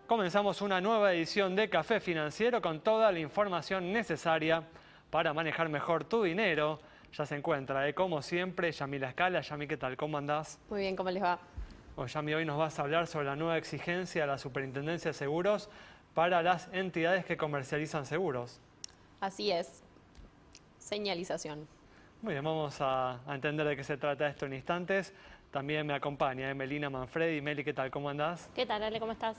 comenzamos una nueva edición de Café Financiero con toda la información necesaria para manejar mejor tu dinero. Ya se encuentra, como siempre, Yamila Escala. Yami, ¿qué tal? ¿Cómo andás? Muy bien, ¿cómo les va? Bueno, Yami, hoy nos vas a hablar sobre la nueva exigencia de la Superintendencia de Seguros para las entidades que comercializan seguros. Así es. Señalización. Muy bien, vamos a entender de qué se trata esto en instantes. También me acompaña Melina Manfredi. Meli, ¿qué tal? ¿Cómo andás? ¿Qué tal, Ale? ¿Cómo estás?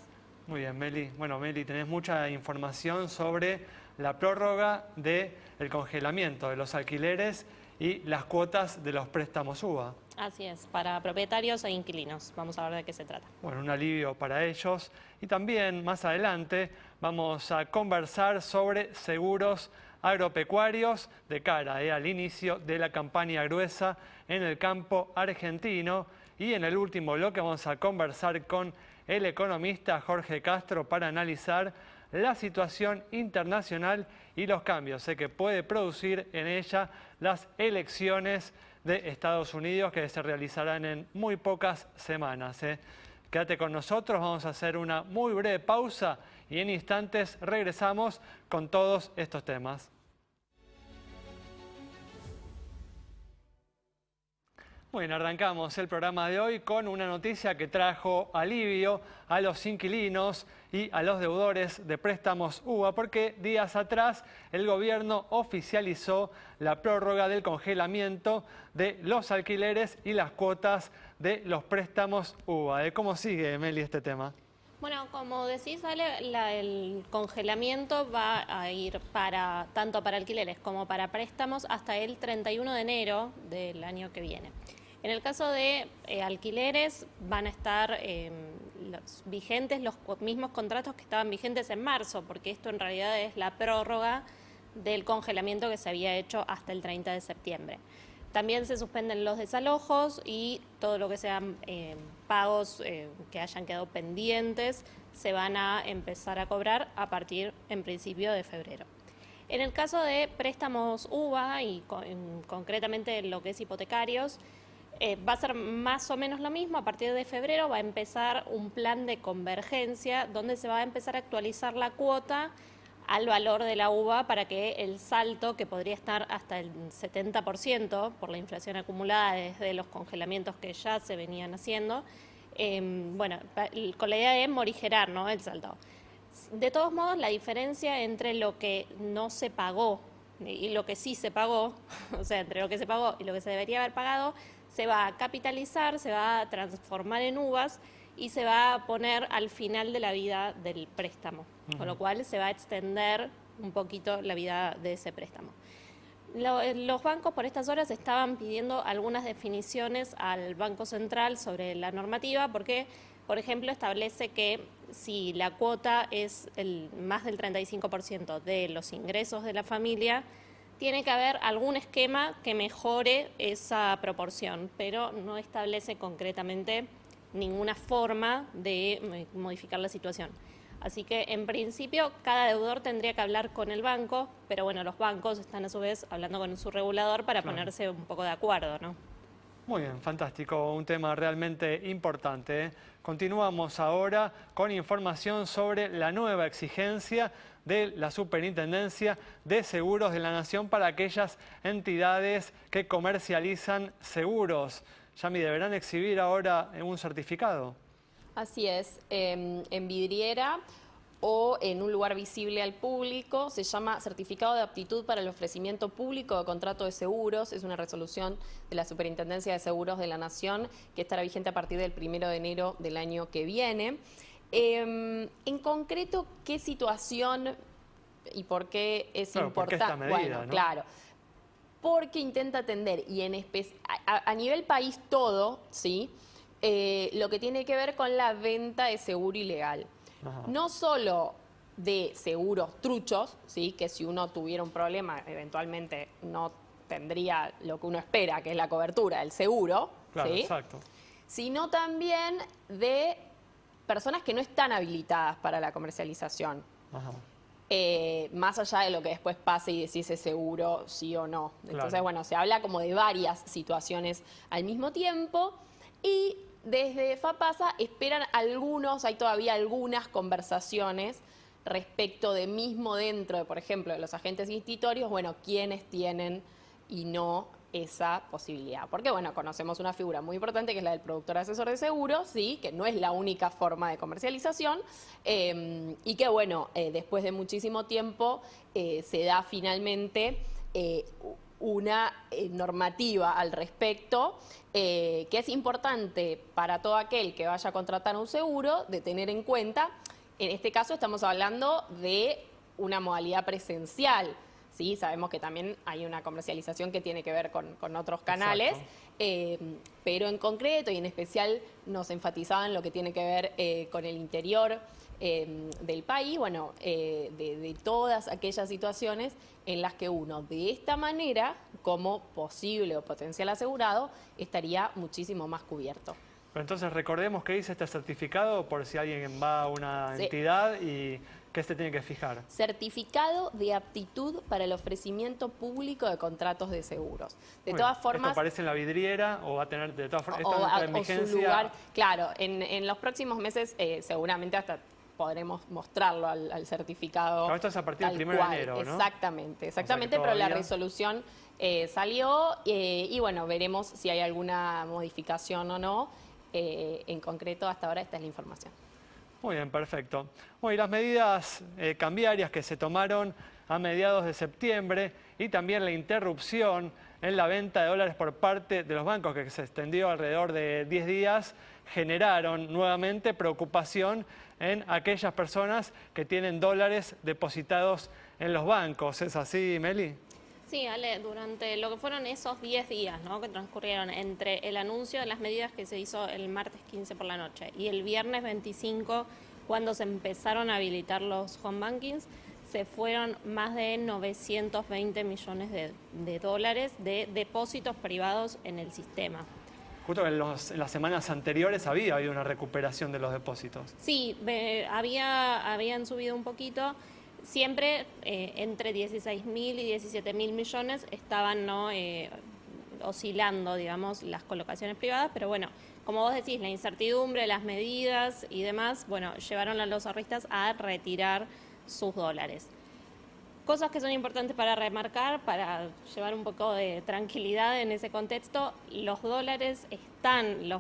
Muy bien, Meli. Bueno, Meli, tenés mucha información sobre la prórroga del congelamiento de los alquileres y las cuotas de los préstamos UVA. Así es, para propietarios e inquilinos. Vamos a ver de qué se trata. Bueno, un alivio para ellos. Y también, más adelante, vamos a conversar sobre seguros agropecuarios de cara al inicio de la campaña gruesa en el campo argentino. Y en el último bloque vamos a conversar con el economista Jorge Castro para analizar la situación internacional y los cambios que puede producir en ella las elecciones de Estados Unidos que se realizarán en muy pocas semanas. Quédate con nosotros, vamos a hacer una muy breve pausa y en instantes regresamos con todos estos temas. Bueno, arrancamos el programa de hoy con una noticia que trajo alivio a los inquilinos y a los deudores de préstamos UVA, porque días atrás el gobierno oficializó la prórroga del congelamiento de los alquileres y las cuotas de los préstamos UVA. ¿Cómo sigue, Meli, este tema? Bueno, como decís, Ale, el congelamiento va a ir tanto para alquileres como para préstamos hasta el 31 de enero del año que viene. En el caso de alquileres van a estar vigentes los mismos contratos que estaban vigentes en marzo, porque esto en realidad es la prórroga del congelamiento que se había hecho hasta el 30 de septiembre. También se suspenden los desalojos y todo lo que sean pagos que hayan quedado pendientes se van a empezar a cobrar a partir, en principio, de febrero. En el caso de préstamos UVA y concretamente lo que es hipotecarios, va a ser más o menos lo mismo. A partir de febrero va a empezar un plan de convergencia donde se va a empezar a actualizar la cuota al valor de la UVA para que el salto, que podría estar hasta el 70% por la inflación acumulada desde los congelamientos que ya se venían haciendo, con la idea de morigerar, ¿no?, el salto. De todos modos, la diferencia entre lo que no se pagó y lo que sí se pagó, o sea, entre lo que se pagó y lo que se debería haber pagado, se va a capitalizar, se va a transformar en UVAs y se va a poner al final de la vida del préstamo, con lo cual se va a extender un poquito la vida de ese préstamo. Los bancos por estas horas estaban pidiendo algunas definiciones al Banco Central sobre la normativa porque, por ejemplo, establece que si la cuota es más del 35% de los ingresos de la familia, tiene que haber algún esquema que mejore esa proporción, pero no establece concretamente ninguna forma de modificar la situación. Así que, en principio, cada deudor tendría que hablar con el banco, pero bueno, los bancos están a su vez hablando con su regulador para ponerse un poco de acuerdo, ¿no? Muy bien, fantástico, un tema realmente importante. Continuamos ahora con información sobre la nueva exigencia de la Superintendencia de Seguros de la Nación para aquellas entidades que comercializan seguros. Yami, ¿deberán exhibir ahora un certificado? Así es, en vidriera o en un lugar visible al público. Se llama Certificado de Aptitud para el Ofrecimiento Público de Contrato de Seguros. Es una resolución de la Superintendencia de Seguros de la Nación que estará vigente a partir del 1 de enero del año que viene. En concreto, ¿qué situación y por qué es importante? ¿Por qué esta medida, bueno, ¿no? Claro, porque intenta atender y a nivel país todo, ¿sí? Lo que tiene que ver con la venta de seguro ilegal. Ajá. No solo de seguros truchos, ¿sí?, que si uno tuviera un problema eventualmente no tendría lo que uno espera, que es la cobertura del seguro, Claro, ¿sí?, exacto. sino también de personas que no están habilitadas para la comercialización. Ajá. Más allá de lo que después pase y decís es seguro, sí o no. Entonces, Claro. bueno, se habla como de varias situaciones al mismo tiempo y Desde FAPASA esperan hay todavía algunas conversaciones respecto de mismo dentro de, por ejemplo, de los agentes institutorios, bueno, quiénes tienen y no esa posibilidad. Porque, bueno, conocemos una figura muy importante que es la del productor asesor de seguros, ¿sí? Que no es la única forma de comercialización y que, bueno, después de muchísimo tiempo se da finalmente una normativa al respecto que es importante para todo aquel que vaya a contratar un seguro de tener en cuenta. En este caso estamos hablando de una modalidad presencial, ¿sí? Sabemos que también hay una comercialización que tiene que ver con otros canales, pero en concreto y en especial nos enfatizaban lo que tiene que ver con el interior del país, bueno, de todas aquellas situaciones en las que uno de esta manera, como posible o potencial asegurado, estaría muchísimo más cubierto. Pero entonces recordemos que dice este certificado por si alguien va a una entidad y qué se tiene que fijar. Certificado de aptitud para el ofrecimiento público de contratos de seguros. De todas formas, ¿esto aparece en la vidriera o va a tener de todas formas o su lugar? Claro, en los próximos meses seguramente hasta podremos mostrarlo al certificado. Claro, esto es a partir del 1 de enero, ¿no? Exactamente, pero la resolución salió y bueno, veremos si hay alguna modificación o no. En concreto, hasta ahora esta es la información. Muy bien, perfecto. Bueno, y las medidas cambiarias que se tomaron a mediados de septiembre y también la interrupción en la venta de dólares por parte de los bancos, que se extendió alrededor de 10 días, generaron nuevamente preocupación en aquellas personas que tienen dólares depositados en los bancos. ¿Es así, Meli? Sí, Ale, durante lo que fueron esos 10 días, ¿no?, que transcurrieron entre el anuncio de las medidas que se hizo el martes 15 por la noche y el viernes 25, cuando se empezaron a habilitar los home bankings, se fueron más de 920 millones de dólares de depósitos privados en el sistema. Justo en las semanas anteriores había habido una recuperación de los depósitos. Sí, habían subido un poquito. Siempre entre 16.000 y 17.000 millones estaban oscilando, digamos, las colocaciones privadas, pero bueno, como vos decís, la incertidumbre, las medidas y demás, bueno, llevaron a los ahorristas a retirar sus dólares. Cosas que son importantes para remarcar, para llevar un poco de tranquilidad en ese contexto: los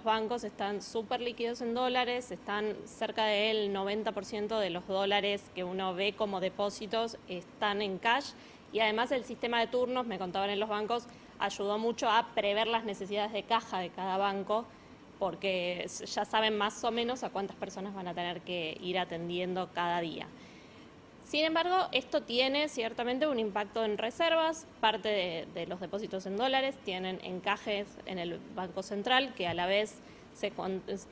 bancos están súper líquidos en dólares, están cerca del 90% de los dólares que uno ve como depósitos están en cash, y además el sistema de turnos, me contaban en los bancos, ayudó mucho a prever las necesidades de caja de cada banco, porque ya saben más o menos a cuántas personas van a tener que ir atendiendo cada día. Sin embargo, esto tiene ciertamente un impacto en reservas. Parte de los depósitos en dólares tienen encajes en el Banco Central, que a la vez se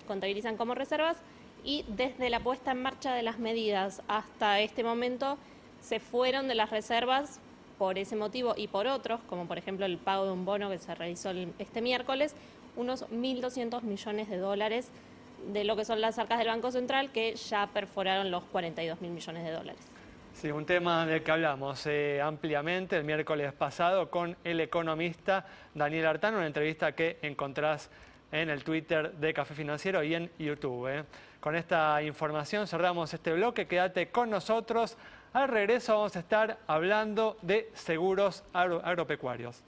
contabilizan como reservas, y desde la puesta en marcha de las medidas hasta este momento se fueron de las reservas por ese motivo y por otros, como por ejemplo el pago de un bono que se realizó este miércoles, unos 1.200 millones de dólares de lo que son las arcas del Banco Central, que ya perforaron los 42.000 millones de dólares. Sí, un tema del que hablamos ampliamente el miércoles pasado con el economista Daniel Artano, una entrevista que encontrás en el Twitter de Café Financiero y en YouTube. Con esta información cerramos este bloque. Quédate con nosotros. Al regreso vamos a estar hablando de seguros agropecuarios.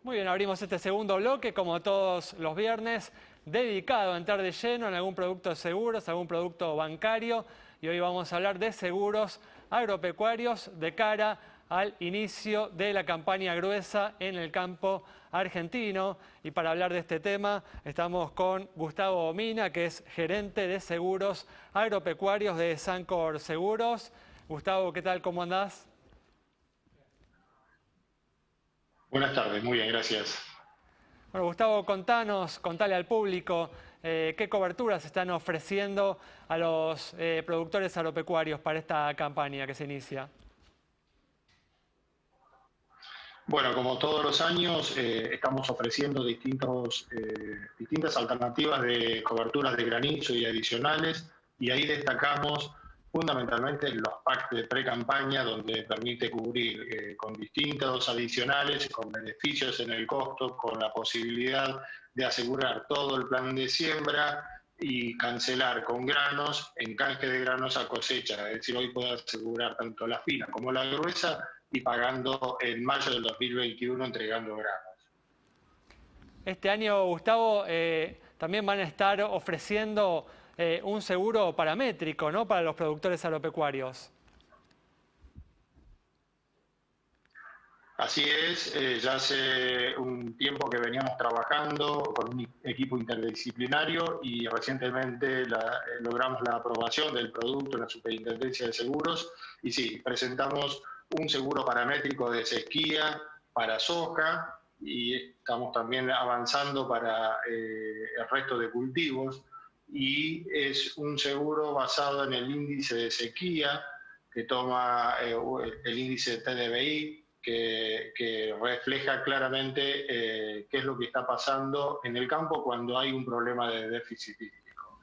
Muy bien, abrimos este segundo bloque, como todos los viernes, dedicado a entrar de lleno en algún producto de seguros, algún producto bancario. Y hoy vamos a hablar de seguros agropecuarios de cara al inicio de la campaña gruesa en el campo argentino. Y para hablar de este tema estamos con Gustavo Mina, que es gerente de seguros agropecuarios de Sancor Seguros. Gustavo, ¿qué tal? ¿Cómo andás? Buenas tardes, muy bien, gracias. Bueno, Gustavo, contale al público qué coberturas están ofreciendo a los productores agropecuarios para esta campaña que se inicia. Bueno, como todos los años, estamos ofreciendo distintas alternativas de coberturas de granizo y adicionales, y ahí destacamos fundamentalmente los packs de pre-campaña, donde permite cubrir con distintos adicionales, con beneficios en el costo, con la posibilidad de asegurar todo el plan de siembra y cancelar con granos, en canje de granos a cosecha. Es decir, hoy puede asegurar tanto la fina como la gruesa y pagando en mayo del 2021 entregando granos. Este año, Gustavo, también van a estar ofreciendo un seguro paramétrico, ¿no?, para los productores agropecuarios. Así es, ya hace un tiempo que veníamos trabajando con un equipo interdisciplinario y recientemente logramos la aprobación del producto en la Superintendencia de Seguros y sí, presentamos un seguro paramétrico de sequía para soja y estamos también avanzando para el resto de cultivos y es un seguro basado en el índice de sequía que toma el índice TDBI, que refleja claramente qué es lo que está pasando en el campo cuando hay un problema de déficit hídrico.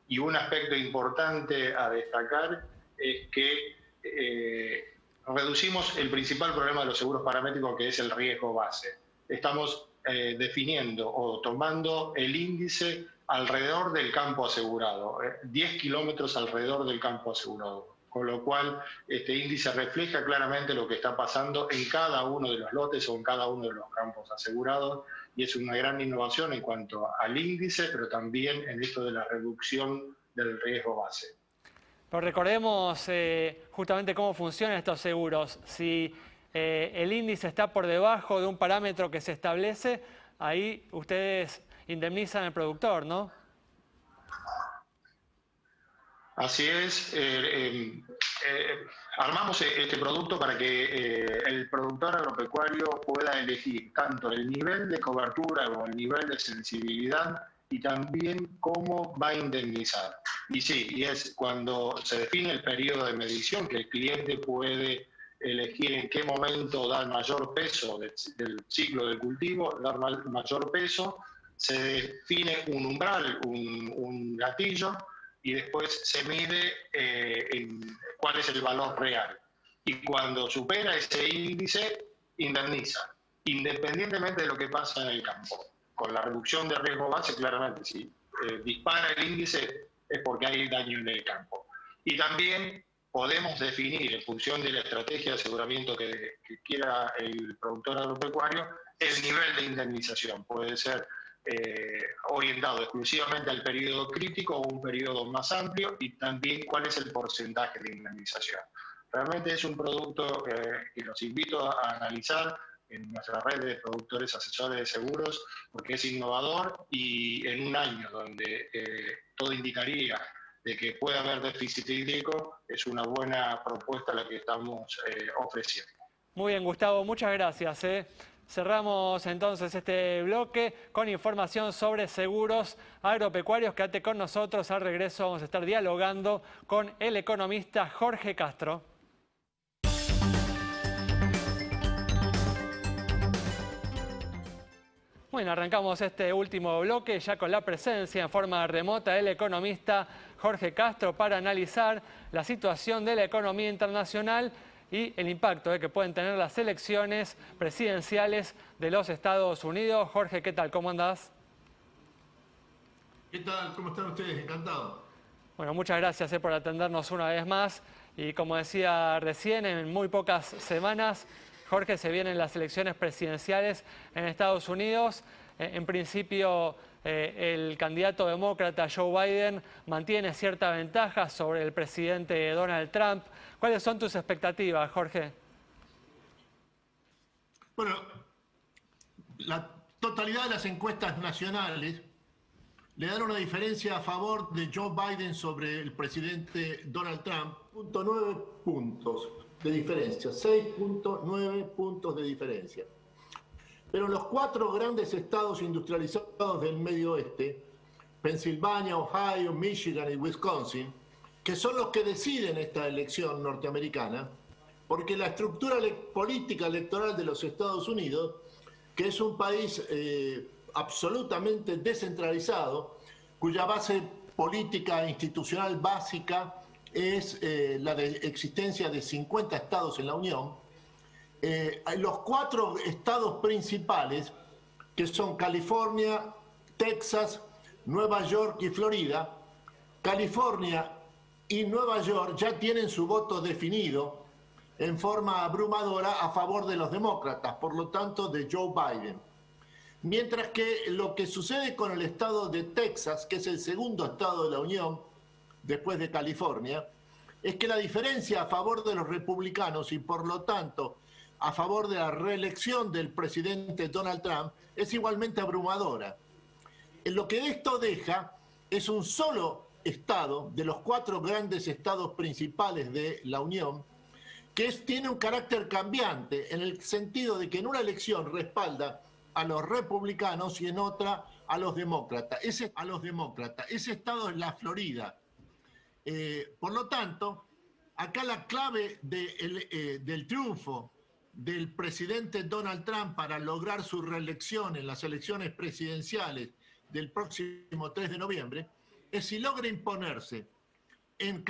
Y un aspecto importante a destacar es que reducimos el principal problema de los seguros paramétricos, que es el riesgo base. Estamos definiendo o tomando el índice alrededor del campo asegurado, 10 kilómetros alrededor del campo asegurado. Con lo cual, este índice refleja claramente lo que está pasando en cada uno de los lotes o en cada uno de los campos asegurados, y es una gran innovación en cuanto al índice, pero también en esto de la reducción del riesgo base. Pero recordemos justamente cómo funcionan estos seguros. Si el índice está por debajo de un parámetro que se establece, ahí ustedes indemnizan al productor, ¿no? Así es, armamos este producto para que el productor agropecuario pueda elegir tanto el nivel de cobertura o el nivel de sensibilidad y también cómo va a indemnizar. Y sí, y es cuando se define el periodo de medición que el cliente puede elegir en qué momento dar mayor peso del ciclo del cultivo, dar mayor peso, se define un umbral, un gatillo, y después se mide cuál es el valor real. Y cuando supera ese índice, indemniza, independientemente de lo que pasa en el campo. Con la reducción de riesgo base, claramente, si dispara el índice es porque hay daño en el campo. Y también podemos definir, en función de la estrategia de aseguramiento que quiera el productor agropecuario, el nivel de indemnización. Puede ser orientado exclusivamente al periodo crítico o un periodo más amplio, y también cuál es el porcentaje de indemnización. Realmente es un producto que los invito a analizar en nuestra red de productores asesores de seguros, porque es innovador y en un año donde todo indicaría de que puede haber déficit hídrico, es una buena propuesta la que estamos ofreciendo. Muy bien, Gustavo, muchas gracias. Cerramos entonces este bloque con información sobre seguros agropecuarios. Quédate con nosotros, al regreso vamos a estar dialogando con el economista Jorge Castro. Bueno, arrancamos este último bloque ya con la presencia en forma remota del economista Jorge Castro para analizar la situación de la economía internacional y el impacto que pueden tener las elecciones presidenciales de los Estados Unidos. Jorge, ¿qué tal? ¿Cómo andás? ¿Qué tal? ¿Cómo están ustedes? Encantado. Bueno, muchas gracias por atendernos una vez más. Y como decía recién, en muy pocas semanas, Jorge, se vienen las elecciones presidenciales en Estados Unidos. En principio, el candidato demócrata Joe Biden mantiene cierta ventaja sobre el presidente Donald Trump. ¿Cuáles son tus expectativas, Jorge? Bueno, la totalidad de las encuestas nacionales le dan una diferencia a favor de Joe Biden sobre el presidente Donald Trump, 9 puntos de diferencia, 6.9 puntos de diferencia. Pero los 4 grandes estados industrializados del Medio Oeste, Pensilvania, Ohio, Michigan y Wisconsin, que son los que deciden esta elección norteamericana, porque la estructura política electoral de los Estados Unidos, que es un país absolutamente descentralizado, cuya base política e institucional básica es la de existencia de 50 estados en la Unión. Los 4 estados principales, que son California, Texas, Nueva York y Florida, California y Nueva York ya tienen su voto definido en forma abrumadora a favor de los demócratas, por lo tanto de Joe Biden. Mientras que lo que sucede con el estado de Texas, que es el segundo estado de la Unión, después de California, es que la diferencia a favor de los republicanos y por lo tanto a favor de la reelección del presidente Donald Trump es igualmente abrumadora. Lo que esto deja es un solo estado de los 4 grandes estados principales de la Unión que tiene un carácter cambiante en el sentido de que en una elección respalda a los republicanos y en otra a los demócratas. Ese estado es la Florida. Por lo tanto, acá la clave del triunfo del presidente Donald Trump para lograr su reelección en las elecciones presidenciales del próximo 3 de noviembre es si logra imponerse en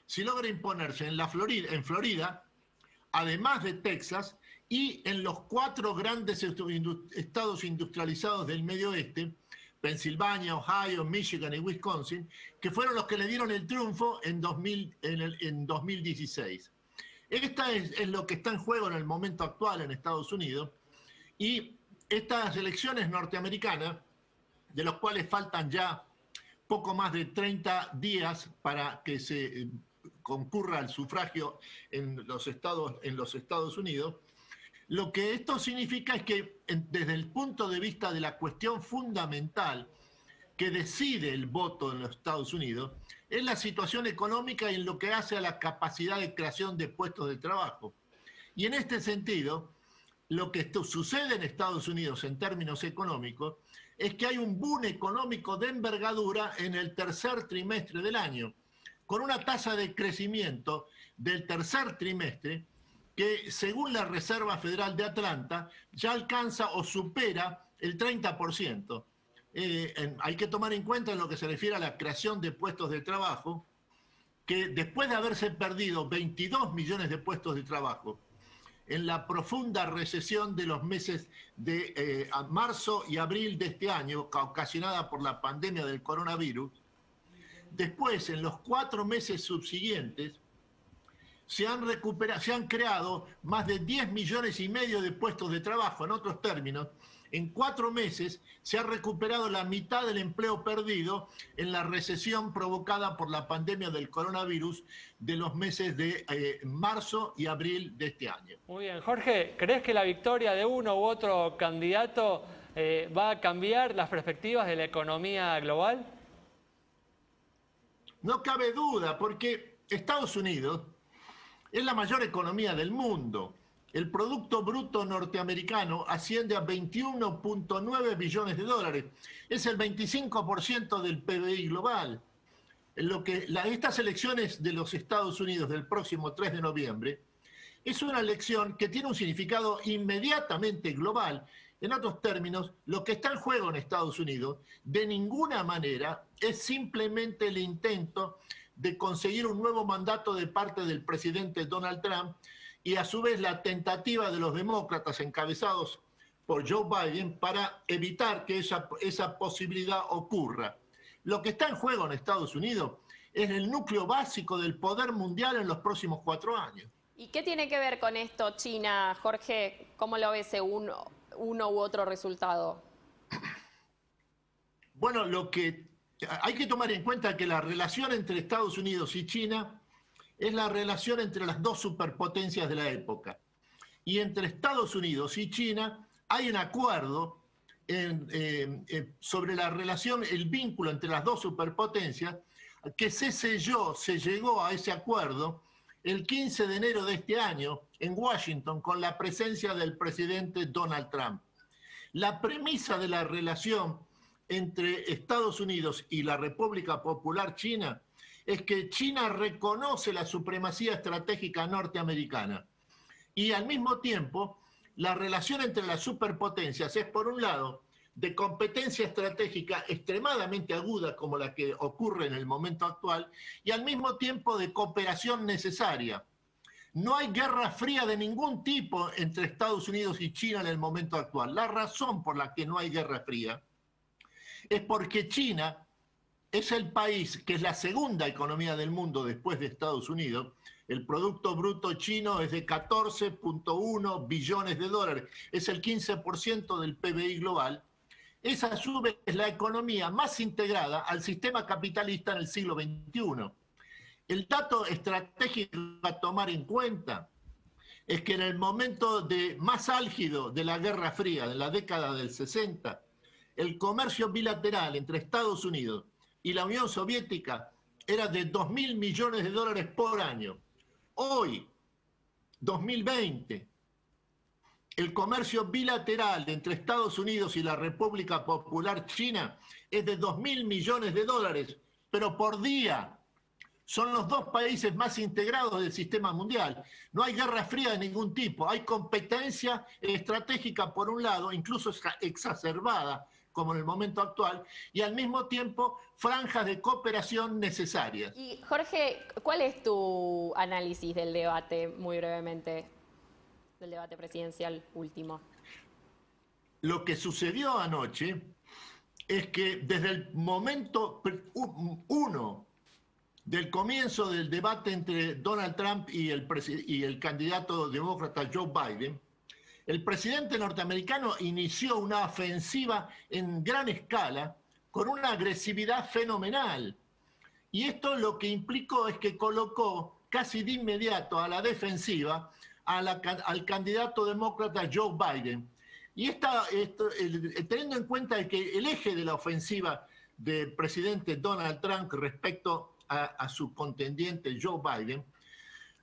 si logra imponerse en Florida, además de Texas, y en los 4 grandes estados industrializados del Medio Oeste, Pensilvania, Ohio, Michigan y Wisconsin, que fueron los que le dieron el triunfo en 2016. Esta es lo que está en juego en el momento actual en Estados Unidos, y estas elecciones norteamericanas, de los cuales faltan ya poco más de 30 días para que se concurra al sufragio en los Estados Unidos, lo que esto significa es que desde el punto de vista de la cuestión fundamental que decide el voto en los Estados Unidos, es la situación económica y en lo que hace a la capacidad de creación de puestos de trabajo. Y en este sentido, lo que sucede en Estados Unidos en términos económicos es que hay un boom económico de envergadura en el tercer trimestre del año, con una tasa de crecimiento del tercer trimestre que, según la Reserva Federal de Atlanta, ya alcanza o supera el 30%. Hay que tomar en cuenta en lo que se refiere a la creación de puestos de trabajo, que después de haberse perdido 22 millones de puestos de trabajo en la profunda recesión de los meses de marzo y abril de este año, ocasionada por la pandemia del coronavirus, después, en los 4 meses subsiguientes, se han creado más de 10 millones y medio de puestos de trabajo. En otros términos, en 4 meses se ha recuperado la mitad del empleo perdido en la recesión provocada por la pandemia del coronavirus de los meses de marzo y abril de este año. Muy bien. Jorge, ¿crees que la victoria de uno u otro candidato va a cambiar las perspectivas de la economía global? No cabe duda, porque Estados Unidos es la mayor economía del mundo. El Producto Bruto norteamericano asciende a 21.9 billones de dólares. Es el 25% del PBI global. Estas elecciones de los Estados Unidos del próximo 3 de noviembre es una elección que tiene un significado inmediatamente global. En otros términos, lo que está en juego en Estados Unidos de ninguna manera es simplemente el intento de conseguir un nuevo mandato de parte del presidente Donald Trump y a su vez la tentativa de los demócratas encabezados por Joe Biden para evitar que esa posibilidad ocurra. Lo que está en juego en Estados Unidos es el núcleo básico del poder mundial en los próximos 4 años. ¿Y qué tiene que ver con esto, China? Jorge, ¿cómo lo ves según uno u otro resultado? Bueno, hay que tomar en cuenta que la relación entre Estados Unidos y China es la relación entre las 2 superpotencias de la época. Y entre Estados Unidos y China hay un acuerdo sobre la relación, el vínculo entre las 2 superpotencias, que se llegó a ese acuerdo el 15 de enero de este año en Washington con la presencia del presidente Donald Trump. La premisa de la relación entre Estados Unidos y la República Popular China es que China reconoce la supremacía estratégica norteamericana y al mismo tiempo la relación entre las superpotencias es, por un lado, de competencia estratégica extremadamente aguda como la que ocurre en el momento actual y al mismo tiempo de cooperación necesaria. No hay guerra fría de ningún tipo entre Estados Unidos y China en el momento actual. La razón por la que no hay guerra fría es porque China es el país que es la segunda economía del mundo después de Estados Unidos. El Producto Bruto chino es de 14.1 billones de dólares, es el 15% del PBI global. Es a su vez la economía más integrada al sistema capitalista en el siglo XXI. El dato estratégico a tomar en cuenta es que en el momento más álgido de la Guerra Fría, en la década del 60, el comercio bilateral entre Estados Unidos y la Unión Soviética era de 2.000 millones de dólares por año. Hoy, 2020, el comercio bilateral entre Estados Unidos y la República Popular China es de 2.000 millones de dólares, pero por día. Son los dos países más integrados del sistema mundial. No hay guerra fría de ningún tipo. Hay competencia estratégica por un lado, incluso exacerbada, como en el momento actual, y al mismo tiempo franjas de cooperación necesarias. Y Jorge, ¿cuál es tu análisis del debate, muy brevemente, del debate presidencial último? Lo que sucedió anoche es que desde el momento uno del comienzo del debate entre Donald Trump y el candidato demócrata Joe Biden, el presidente norteamericano inició una ofensiva en gran escala con una agresividad fenomenal. Y esto lo que implicó es que colocó casi de inmediato a la defensiva al candidato demócrata Joe Biden. Y teniendo en cuenta que el eje de la ofensiva del presidente Donald Trump respecto a su contendiente Joe Biden,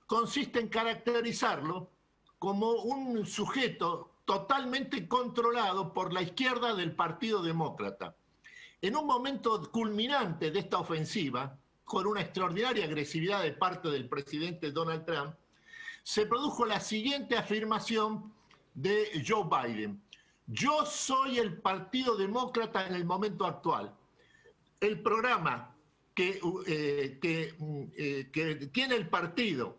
consiste en caracterizarlo como un sujeto totalmente controlado por la izquierda del Partido Demócrata. En un momento culminante de esta ofensiva, con una extraordinaria agresividad de parte del presidente Donald Trump, se produjo la siguiente afirmación de Joe Biden: yo soy el Partido Demócrata en el momento actual. El programa que tiene el partido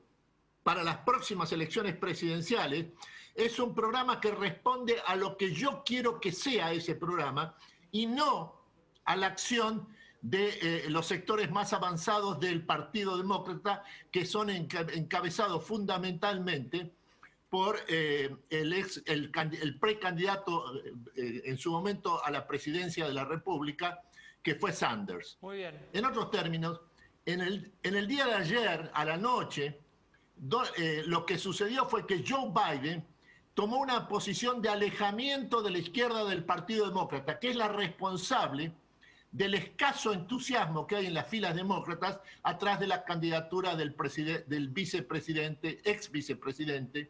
para las próximas elecciones presidenciales es un programa que responde a lo que yo quiero que sea ese programa y no a la acción de los sectores más avanzados del Partido Demócrata, que son encabezados fundamentalmente por el precandidato en su momento a la presidencia de la República, que fue Sanders. Muy bien. En otros términos, en el día de ayer, a la noche, lo que sucedió fue que Joe Biden tomó una posición de alejamiento de la izquierda del Partido Demócrata, que es la responsable del escaso entusiasmo que hay en las filas demócratas atrás de la candidatura del vicepresidente, ex vicepresidente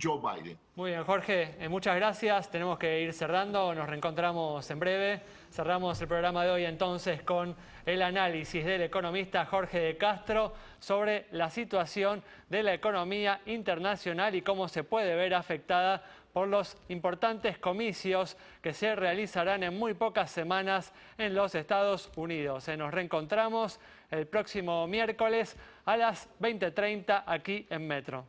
Joe Biden. Muy bien, Jorge, muchas gracias. Tenemos que ir cerrando, nos reencontramos en breve. Cerramos el programa de hoy entonces con el análisis del economista Jorge de Castro sobre la situación de la economía internacional y cómo se puede ver afectada por los importantes comicios que se realizarán en muy pocas semanas en los Estados Unidos. Nos reencontramos el próximo miércoles a las 20:30 aquí en Metro.